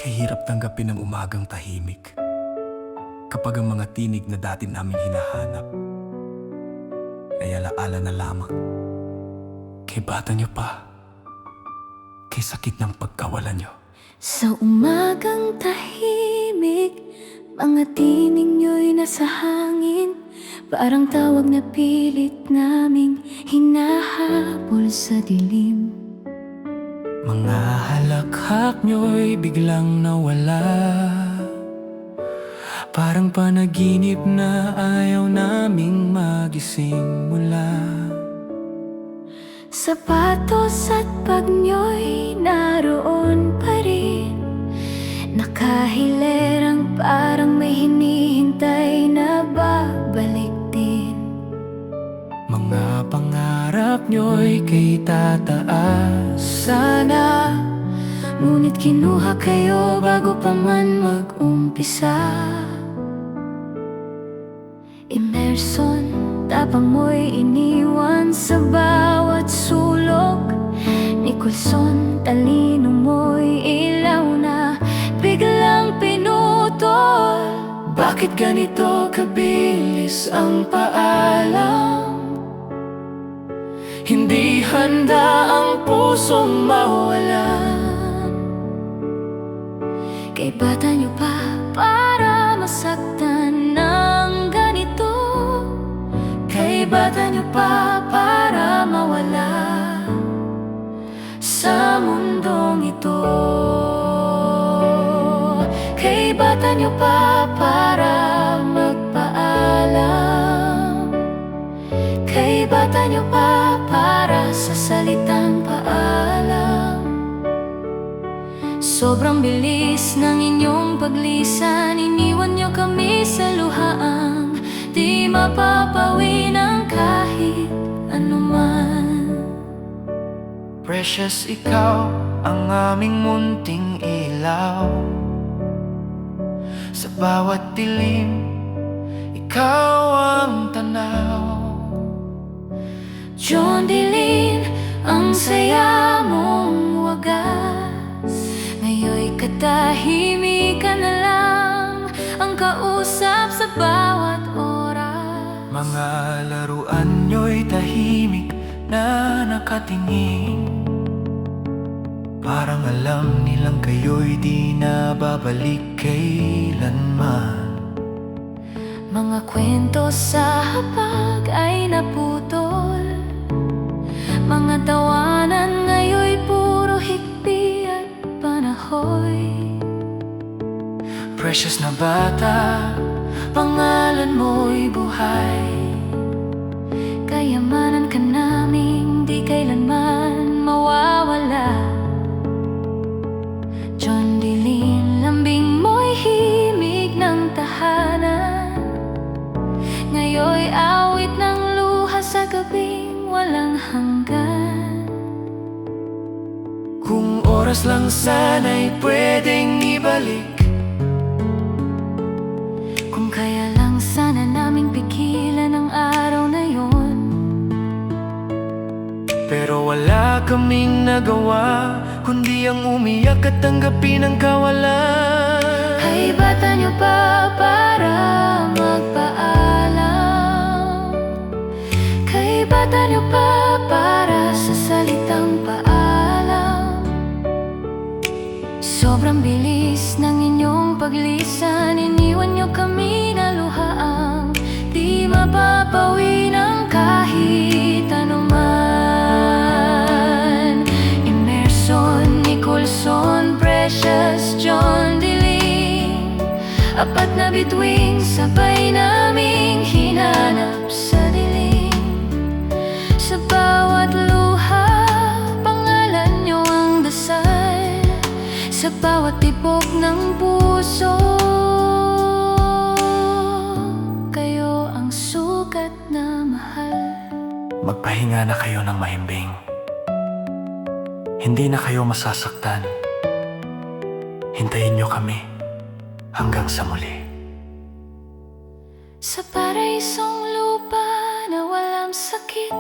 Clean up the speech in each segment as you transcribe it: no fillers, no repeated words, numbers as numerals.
Kahirap tanggapin ang umagang tahimik kapag ang mga tinig na dati naming hinahanap ay alaala na lamang. Kay bata niyo pa, kay sakit ng pagkawalan niyo. Sa umagang tahimik, mga tinig nyo'y nasa hangin, parang tawag na pilit naming hinahabol sa dilim. Mga halakhak niyo'y biglang nawala, parang panaginip na ayaw naming magising mula. Sapatos at pag nyo'y naroon pa rin, nakahilerang parang may hinihintay na babalik din. Mga pangarap niyo'y kay tataas sana, Ngunit kinuha kayo bago pa man mag-umpisa. Emerson, tapang mo'y iniwan sa bawat sulok. Nicholson, talino mo'y ilaw na biglang pinutol. bakit ganito kabilis ang paalam? Hindi handa ang pusong mawalan. Kay bata nyo pa para masaktan ng ganito. Kay bata niyo pa para mawala sa mundong ito. Kay bata niyo pa para magpaalam. Kay bata niyo pa para sa salitang paalam. Sobrang bilis ng inyong paglisan, iniwan nyo kami sa luhaang di mapapawi ng kahit anuman. Precious, ikaw ang aming munting ilaw. Sa bawat dilim, ikaw ang tanaw. John Dilin, ang saya mong wagas. Ngayon'y katahimikan na lang ang kausap sa bawat oras. Mga laruan niyo'y tahimik na nakatingin, parang alam nilang kayo'y di na babalik kailanman. Mga kwento sa hapag ay naputol, mga tawanan ngayon'y puro hikbi at panahoy. Precious na bata, pangalan mo'y buhay. Kayamanan ka naming di kailanman mawawala. John Dilin, lambing mo'y himig ng tahanan. Ngayon'y awit ng luha sa gabing walang hanggan. Kung oras lang sana'y pwedeng ibalik, Kung kaya lang sana naming pigilan ang araw na yon. pero wala kaming nagawa kundi ang umiyak at tanggapin ang kawalan. Ay bata nyo pa para magpaalam. Kay bata nyo pa para sa salitang paalam. Sobrang bilis ng inyong paglisan, iniwan nyo kami na luhaang di mapapawi ng kahit anuman. Emerson, Nicholson, Precious, John Dilin, apat na bituing sabay naming hinanap sa dilim. Sa bawat luha, pangalan nyo ang dasal. Sa bawat tibok ng puso, kayo ang sugat na mahal. Magpahinga na kayo ng mahimbing. Hindi na kayo masasaktan. Hintayin niyo kami hanggang sa muli. Sa paraisong lupa na walang sakit,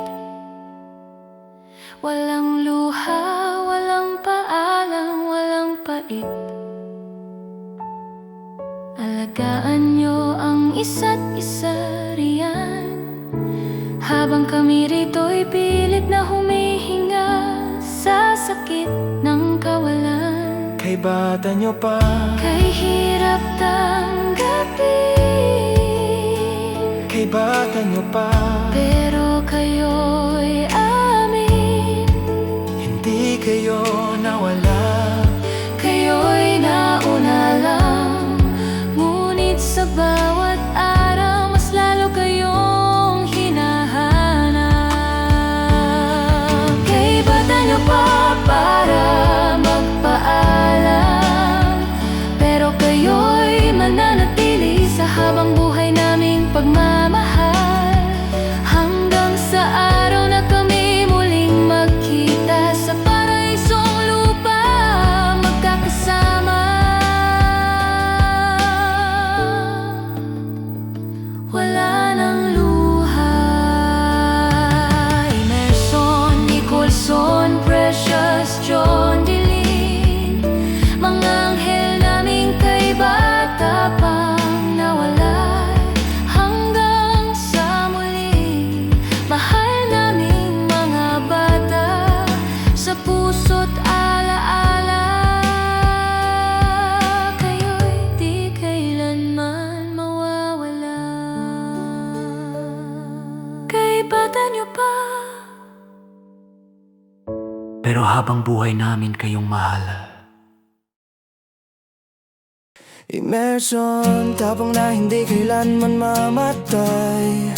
walang luha, walang paalam, walang pait. alagaan nyo ang isa't isa riyan, habang kami rito'y pilit na humihinga sa sakit ng kawalan. Kay bata nyo pa, Kay hirap tanggapin, kay bata nyo pa, pero kayo'y amin. hindi kayo nawala. Kayo'y nauna lang, ngunit sa bawat araw mas lalo kayong hinahanap. Kay bata nyo pa para magpaalam, pero kayo'y mananatili sa habang buhay naming pagmamahal, hanggang sa araw na kami muling magkita sa paraisong lupa, magkakasama. Wala nang luha. Emerson, Nicholson, Precious, John Dilin, mga anghel naming kay bata pang nawala, hanggang sa muli. Mahal naming mga bata, sa puso't alaala. Kayo'y di kailanman mawawala. Kay bata nyo pa, Pero habang buhay namin kayong mahal. Emerson, tapang na hindi kailanman mamatay.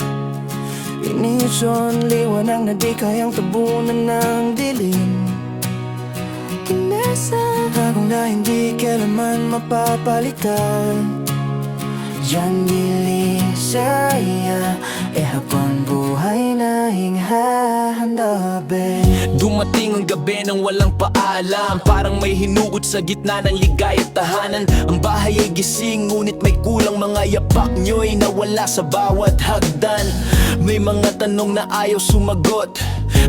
Inison, liwanag na di kayang tabunan ng dilim. Emerson, bagong na hindi kailanman mapapalitan. Diyan Lisaya, habang buhay na hinghahandabe. Dumating ang gabi nang walang paalam, parang may hinugot sa gitna ng ligaya at tahanan. Ang bahay ay gising, ngunit may kulang, mga yapak nyo'y nawala sa bawat hagdan. May mga tanong na ayaw sumagot,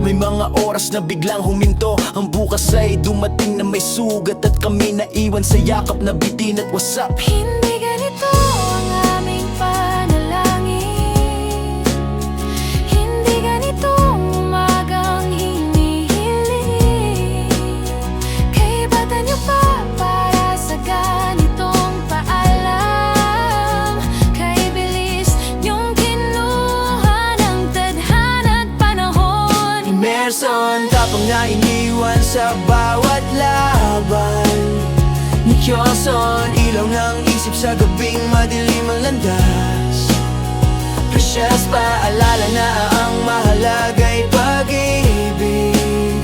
may mga oras na biglang huminto. Ang bukas ay dumating na may sugat, at kami naiwan sa yakap na bitin at wasap. hindi ganito ang aming panalangin, hindi ganito ang umagang hinihiling. Kay bata nyo pa para sa ganitong paalam, kay bilis nyong kinuha ng tadhana at panahon. Emerson, tapang na iniwan sa bawat laban. Nicholson, ilaw ng isip sa gabing madilim ang landas. Precious, paalala na ang mahalaga'y pag-ibig.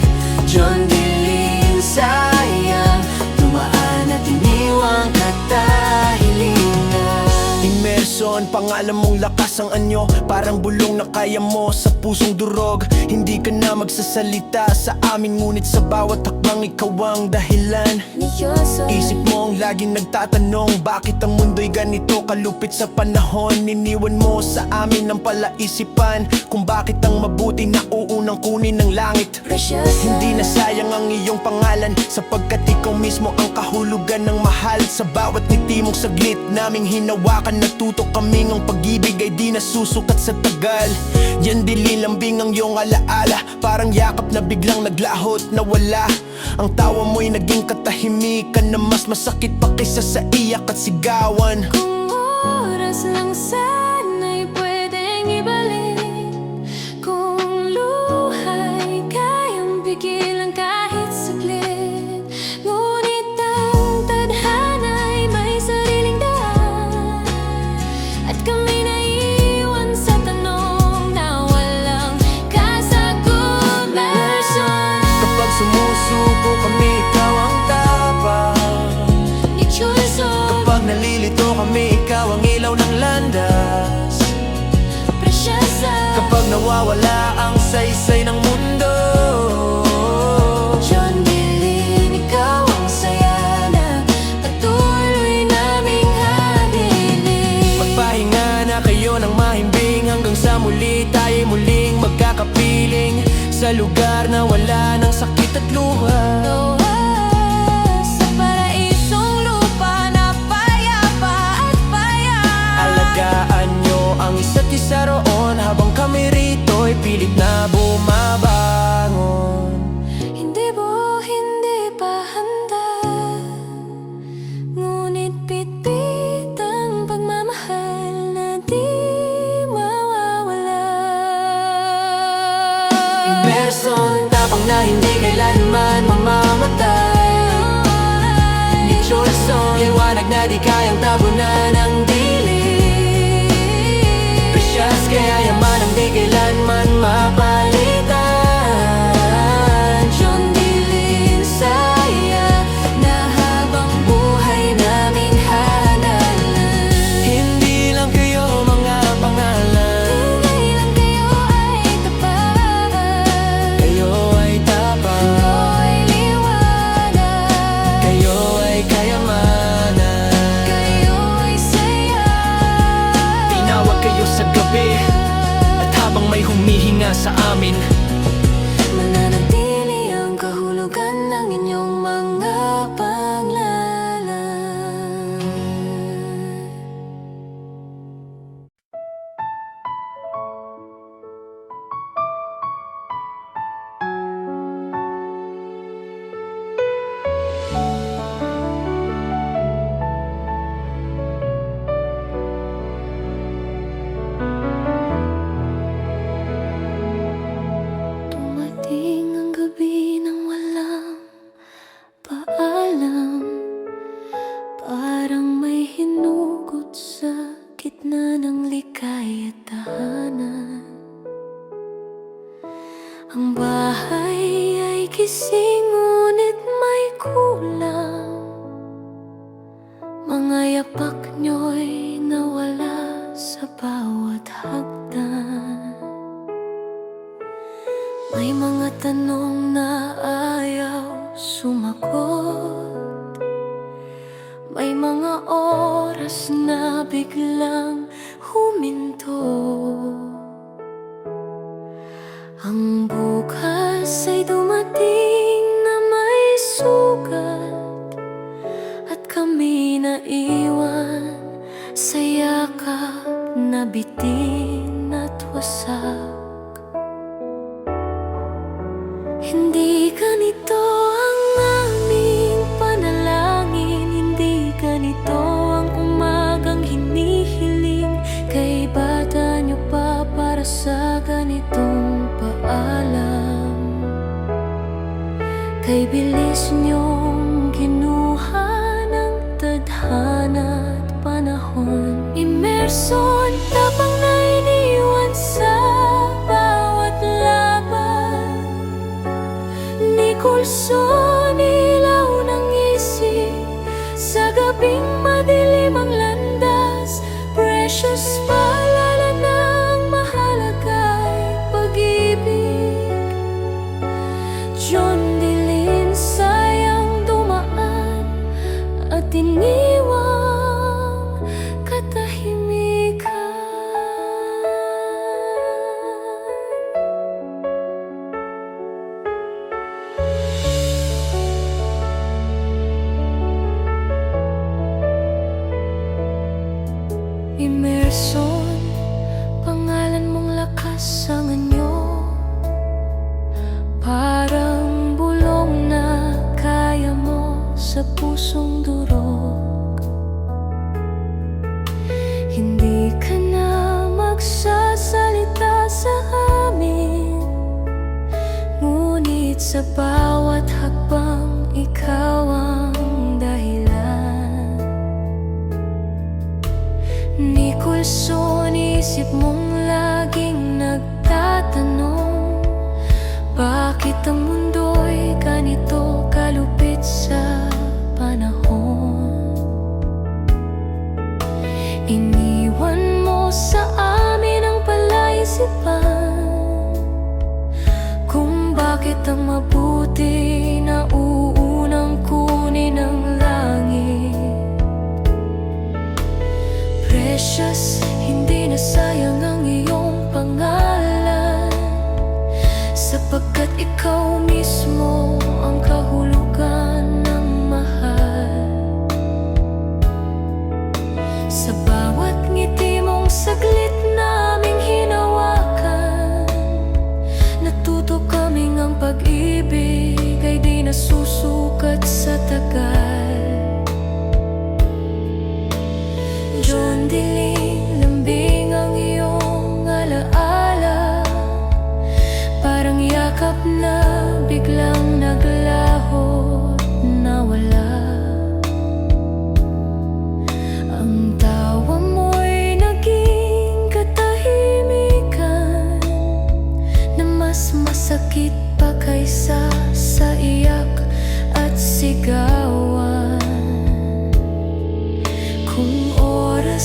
John Dilin, sayang, dumaan at iniwang katahilingan. Emerson, pangalan mong lakas ang anyo, parang bulong na kaya mo sa pusong durog. Hindi ka na magsasalita sa amin, ngunit sa bawat hakbang ikaw ang dahilan. Nicholson, Isip mo ang laging nagtatanong, bakit ang mundo'y ganito kalupit sa panahon? Iniwan mo sa amin ang palaisipan, kung bakit ang mabuti na uunang kunin ng langit. Precious, Hindi na sayang ang iyong pangalan, sapagkat ikaw mismo ang kahulugan ng mahal. Sa bawat ngiti mong saglit naming hinawakan, natuto kaming ang pag-ibig ay di nasusukat sa tagal. Yan dililambing ang iyong alaala, parang yakap na biglang naglahot na wala. Ang tawa mo'y naging katahimikan na mas masakit pa kaysa sa iyak at sigawan. kung oras lang sana'y pwedeng ibalik, kung luha'y kayang pigilan kahit saglit, ngunit ang tadhana'y may sariling daan, at kami naiwan sa tanong na walang kasagutan. Kapag sumusuko kami, ikaw ang tapang. Nicholson, Kapag nalilito kami, ikaw ang ilaw ng landas. Precious, Kapag nawawala ang saysay ng mundo, John Dilin, ikaw ang saya na patuloy naming hadirin. magpahinga na kayo ng mahimbing, hanggang sa muli tayo muling magkakapiling sa lugar na wala ng sakit at luha. Sa paraisong lupa na payapa at payapa. liwanag na di kayang tabunan ng dilim. Precious kaya yaman ang di kailanman mapalitan. John Dilin saya na habang buhay namin hanalan. Hindi lang kayo mga pangalan, Hindi lang kayo ay tapat, kayo ay tapat, kayo ay liwanag, kayo ay kayamanan. kayo ay saya. Tinawag kayo sa gabi at habang may humihinga sa amin, Mananatili ang kahulugan ng inyong mga panglalan. Dumating ang gabi nang walang paalam, parang may hinugot sa gitna ng likay at tahanan. Ang bahay ay gising ngunit may kulang, mga yapak nyo'y nawala sa bawat hagdan. May mga tanong na ayaw sumagot, may mga oras na biglang huminto. Ang bukas ay dumating na may sugat, at kami naiwan sa yakap na bitin at wasak. Hindi ganito ang aming panalangin, hindi ganito ang umagang hinihiling. Kay bata nyo pa para sa ganitong paalam, kay bilis nyong kinuha ng tadhana at panahon. Imerson, tapang na iniwan sa bawat laban. Nikolson, ilaw ng isip sa gabing madilim ang landas. Precious, paalala ng mahalaga'y pag-ibig. John Dilin, sayang dumaan at iniwang katahimikan. Emerson, pangalan mong lakas ang anyo, parang bulong na kaya mo sa pusong durog. Hindi ka na magsasalita sa amin, ngunit sa bawat hakbang ikaw ang dahilan. Nikolson, isip mong laging nagtatanong, bakit ang mundo'y ganito kalupit sa panahon? Iniwan mo sa amin ang palaisipan, kung bakit ang mabuti na uunang kunin ng langit. Precious, hindi na sayang ang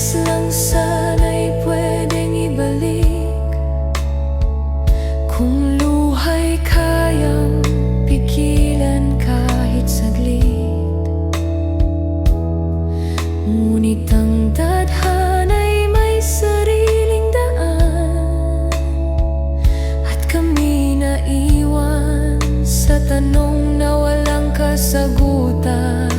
oras lang sana'y pwedeng ibalik. Kung luha'y kayang pigilan kahit saglit, ngunit ang tadhana'y may sariling daan, at kami naiwan sa tanong na walang kasagutan.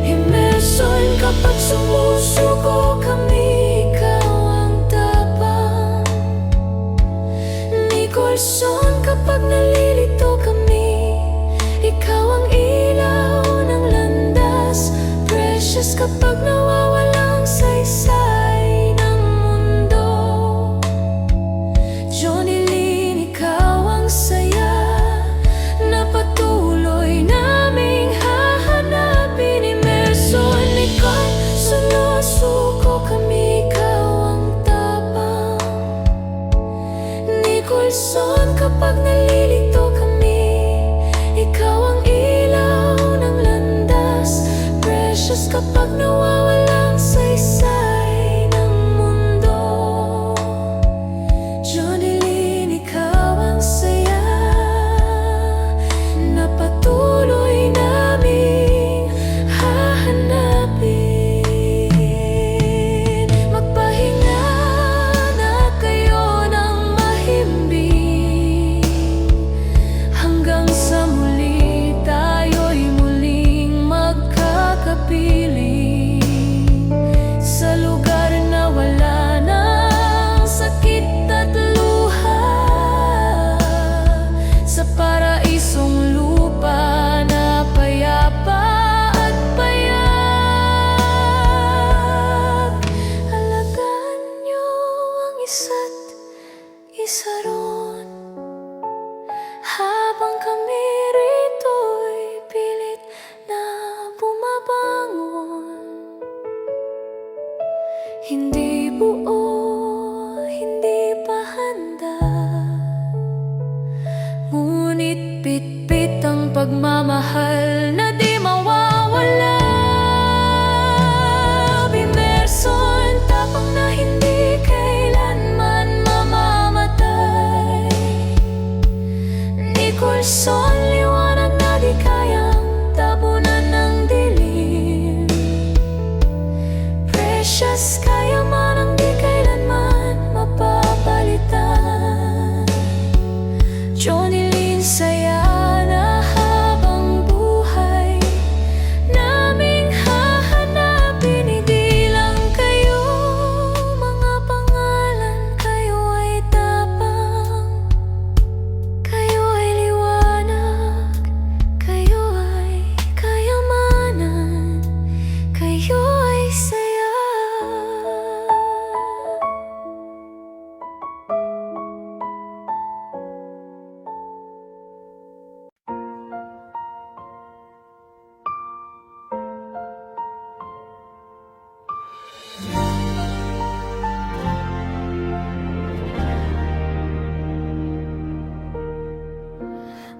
Imerson, kapag sumusuko kami, ikaw ang tapang. Nicholson, kapag nalilito kami, ikaw ang ilaw ng landas. Precious, kapag nawawalang saysay ng mundo. Johnny Lynn, ikaw ang saya na patuloy naming hahanapin. Emerson, ikaw, sumusuko kami, ikaw ang tapang. Nicholson, kapag nalilito kami, ikaw ang ilaw ng landas. Precious, kapag nawawalang saysay ng mundo. Johnny Lynn, ikaw ang saya na patuloy naming hahanapin. Magpahinga na kayo ng mahimbing, hanggang sa muli tayo'y muling magkakapiling. Sa lugar na wala ng sakit at luha, sa paraisong lupa na payapa at payak. Alagaan niyo ang isa't isa ron, habang kami rito'y pilit na bumabangon. Hindi buo, hindi pa handa, ngunit pitpit ang pagmamahal na di mawawala. Emerson, tapang na hindi kailanman mamamatay. Nicholson, liwanag na di kayang tabunan ng dilim. Precious, kaya man ang di kailanman mapapalitan. Johnny Lynn, saya na habang buhay naming hahanapin. Hindi lang kayo mga pangalan, kayo ay tapang, kayo ay liwanag, kayo ay kayamanan, kayo ay saya.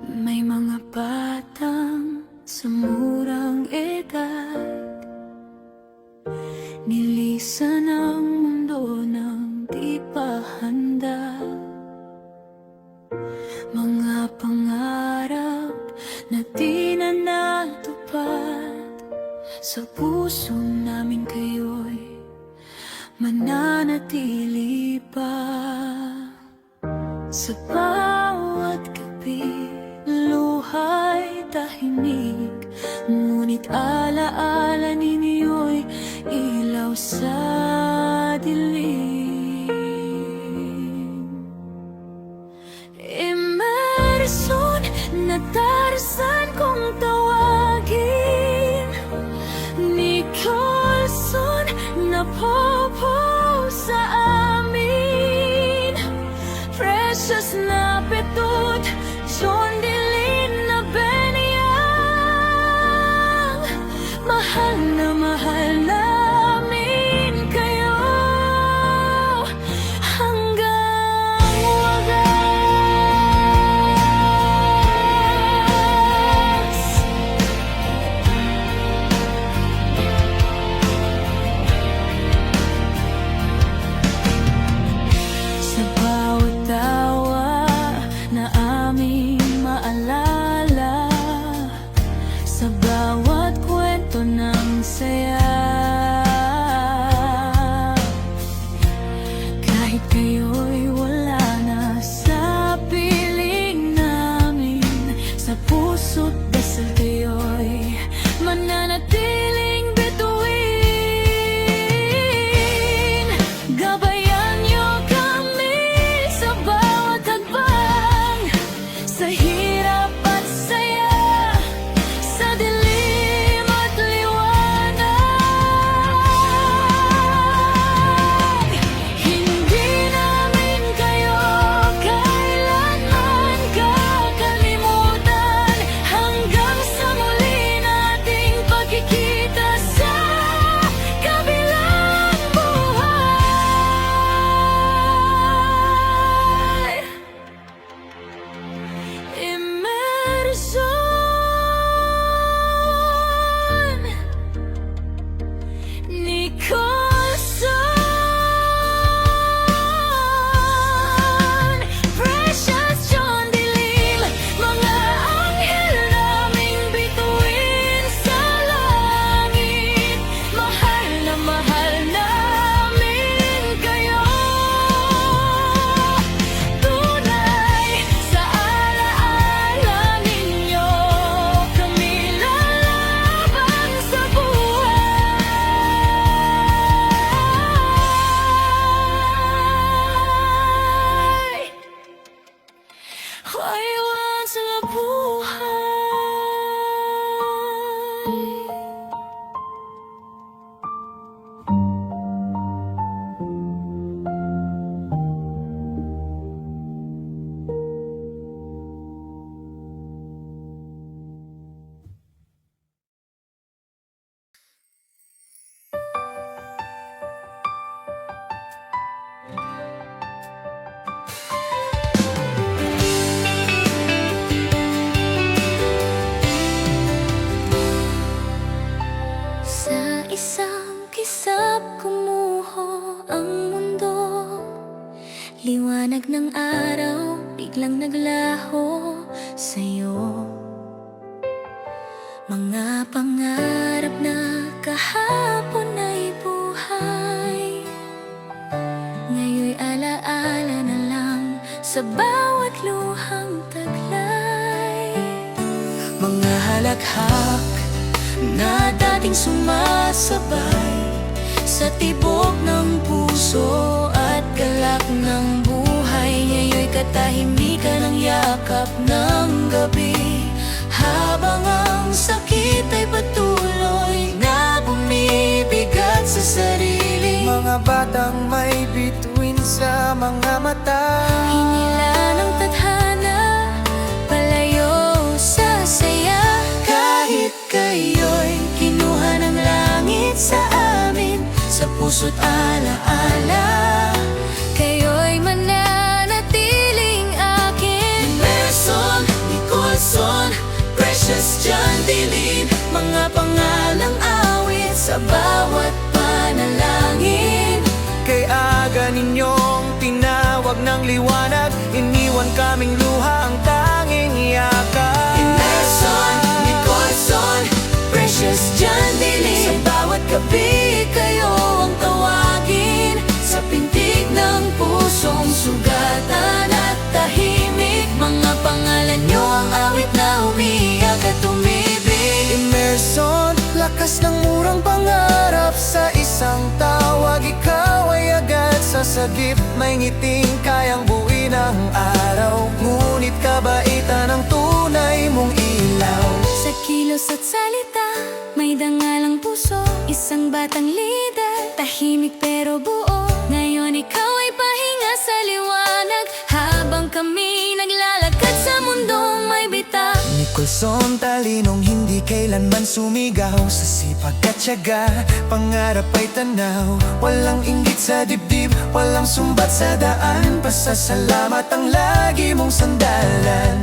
May mga batang sa murang edad, nilisan ang mundo ng di pa handa. Mga pangarap na di na natupad, sa puso namin kayo'y mananatili pa. Sa bawat gabi, luha'y tahimik, ngunit alaala ninyo'y ilaw sa dilim. Emerson, na Tarzan kong tawagin. Nicholson, na popo sa amin. Precious na Petut, John Dilin na Benyang. Mahal na mahal namin kayo. isang kisap kumuho ang mundo. Liwanag ng araw biglang naglaho sa'yo. Mga pangarap na kahapon ay buhay, ngayon'y alaala na lang sa bawat luhang taglay. Mga halakhak na dating sumasabay sa tibok ng puso at galak ng buhay, ngayon'y katahimikan ng yakap ng gabi. Habang ang sakit ay patuloy na bumibigat sa sarili. Mga batang may bituin sa mga mata, Hinila ng tadhana, palayo sa saya. Kahit kayo'y kinuha ng langit sa amin, sa puso't alaala, Kayo'y mananatiling akin. Emerson, Nicholson, Precious, John Dilin, mga pangalang awit sa bawat panalangin. kay aga ninyong tinawag ng liwanag, iniwan kaming luha ang tanging yakap. Emerson, Nicholson, Precious, John Dilin, sa bawat gabi kayo ang tawagin, sa pintig ng pusong sugatan at tahimik. Mga pangalan nyo ang awit na umiyak at umibig. Emerson, lakas ng murang pangarap sa isang tawag. Ikaw ay agad sasagip, may ngiting kayang buuin ang araw. Ngunit kabaitan ang tunay mong ilaw. Sa kilos at salita, may dangalang puso. Isang batang lider, tahimik pero buo. Ngayon ikaw ay pahinga sa liwanag, habang kami naglalakad sa mundong may bita. Nicholson, talinong hindi kailanman sumigaw. Sa sipag at tiyaga, pangarap ay tanaw. Walang inggit sa dibdib, walang sumbat sa daan. Pasasalamat ang lagi mong sandalan.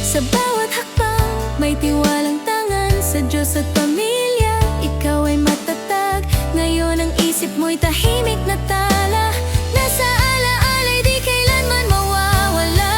Sa bawat hakbang, may tiwalang tangan sa Diyos at pamilya. Ikaw ay matatag, ngayon ang isip mo'y tahimik na tala. Nasa alaala'y di kailanman mawawala.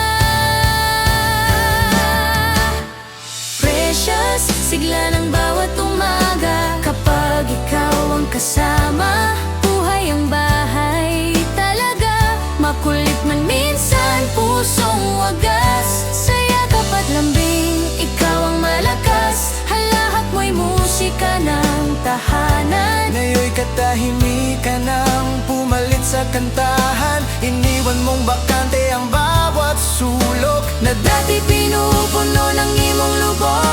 Precious, sigla ng bawat umaga. Kapag ikaw ang kasama, buhay ang bahay talaga. Makulit man minsan, pusong wagas. Sa yakap at lambing, ikaw ang malakas. Halahat mo'y musika ng tahanan. Ngayon'y katahimikan ang pumalit sa kantahan. Iniwan mong bakante ang bawat sulok Na dati pinupuno ng imong lubog.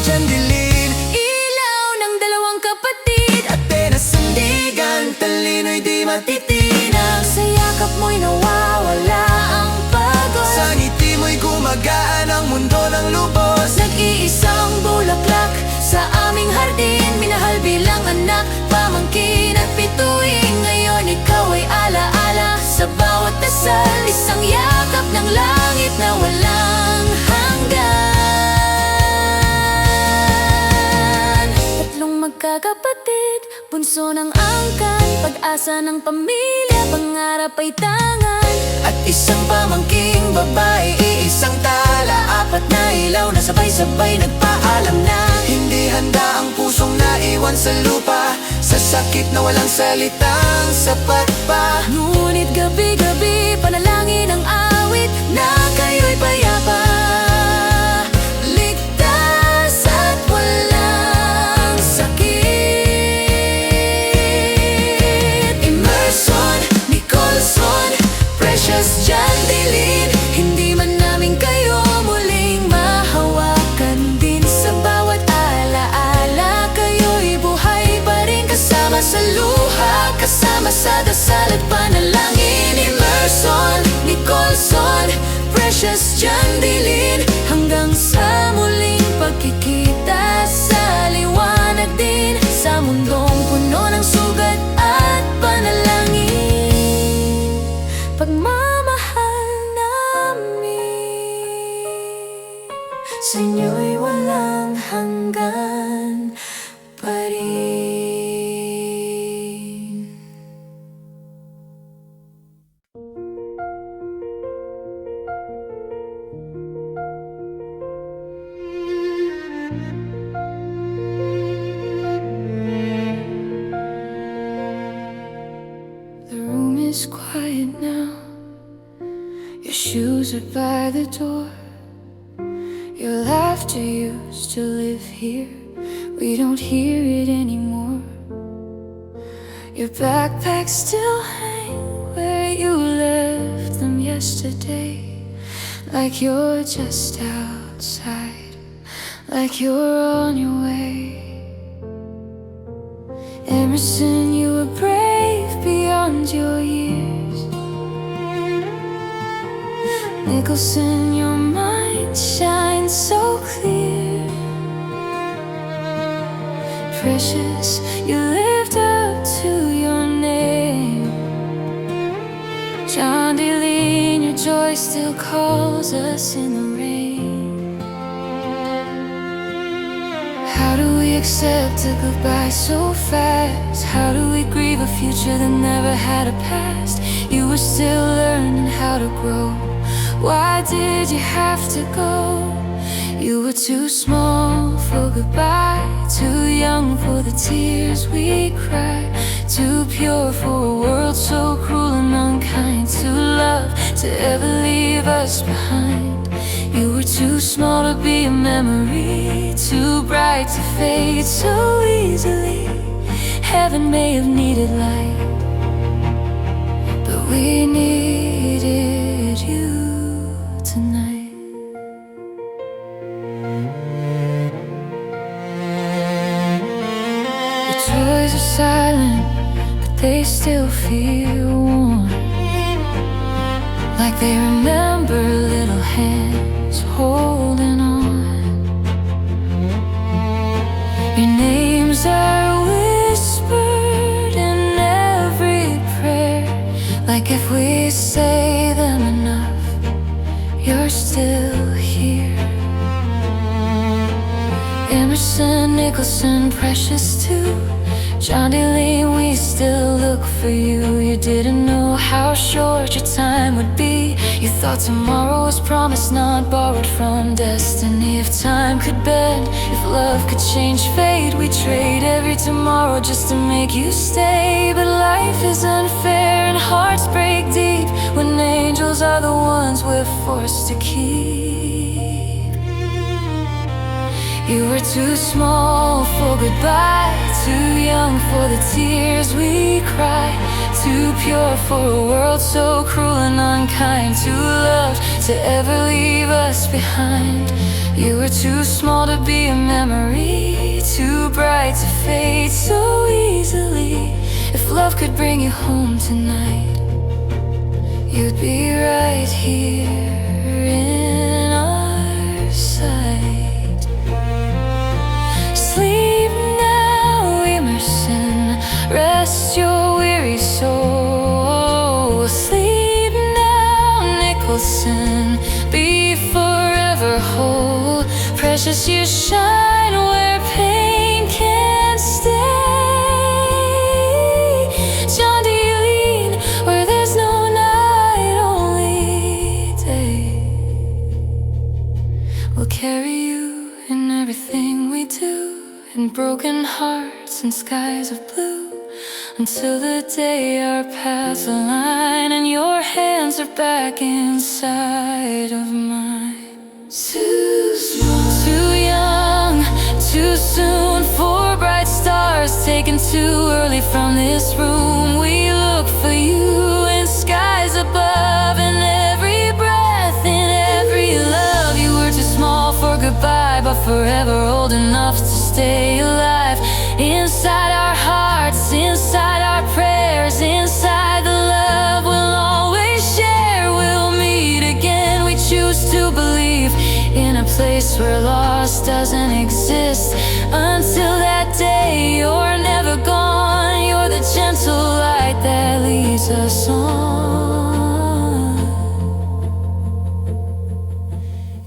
Diyan dilin, Ilaw ng dalawang kapatid, Atenas, sandigan, talino'y di matitinag. sa yakap mo'y nawawala ang pagod. Sa ngiti mo'y gumagaan ang mundo ng lubos. Nag-iisang bulaklak sa aming hardin, minahal bilang anak, pamangkin at bituin. Ngayon ikaw ay alaala sa bawat dasal, isang yakap ng langit na walang hanggan. Tatlong magkakapatid, bunso ng angkan, pag-asa ng pamilya, pangarap ay tangan. At isang pamangking babae, iisang tala, apat na ilaw na sabay-sabay nagpaalam na Hindi handa ang pusong naiwan sa lupa, sa sakit na walang salitang sapat pa. Ngunit gabi-gabi, panalangin ang awit na kayo'y payapa, ligtas at walang sakit. Emerson, Nicholson, Precious, John Dilin, Hindi man namin kayo muling mahawakan, din sa bawat alaala. Kayo'y buhay pa rin, kasama sa luha, kasama sa dasal at panalangin. Emerson, Nicholson, Precious, John Dilin. inyo'y walang hanggan pa rin. The room is quiet now. Your shoes are by the door. Your laughter used to live here. We don't hear it anymore. Your backpacks still hang where you left them yesterday. Like you're just outside, like you're on your way. Emerson, you were brave beyond your years. Nicholson, your mind shines so clear. Precious, you lived up to your name. John D. Lee, your joy still calls us in the rain. How do we accept a goodbye so fast? How do we grieve a future that never had a past? You were still learning how to grow. Why did you have to go? You were too small for goodbye, too young for the tears we cry, too pure for a world so cruel and unkind, too love to ever leave us behind. You were too small to be a memory, too bright to fade so easily. Heaven may have needed light, but we needed you tonight. The toys are silent, but they still feel warm, like they remember little hands holding on. Your names are whispered in every prayer, like if we say them enough, you're still here. Emerson, Nicholson, precious too. John D. Lee, we still look for you. You didn't know how short your time would be. You thought tomorrow was promised, not borrowed from destiny. If time could bend, if love could change fate, we'd trade every tomorrow just to make you stay. But life is unfair and hearts break deep when angels are the ones we're forced to keep. You were too small for goodbye, too young for the tears we cry, too pure for a world so cruel and unkind, too loved to ever leave us behind. You were too small to be a memory, too bright to fade so easily. If love could bring you home tonight, you'd be right here in our sight. Sleep now, Emerson, rest your weary soul. Sleep now, Nicholson, be forever whole. Precious, you shine where pain can't stay. John D. Lee, where there's no night, only day. We'll carry you in everything we do, in broken hearts and skies of blue, until the day our paths align and your hands are back inside of mine. Too small, too young, too soon for bright stars, taken too early from this room. We look for you in skies above, in every breath, in every love. You were too small for goodbye, but forever old enough to stay alive. Inside our hearts, inside our prayers, inside the love we'll always share. We'll meet again, we choose to believe in a place where loss doesn't exist. Until that day, you're never gone. You're the gentle light that leads us on.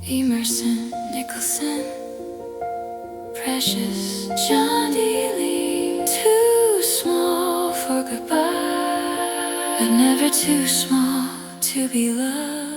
Emerson, Nicholson. never too small to be loved.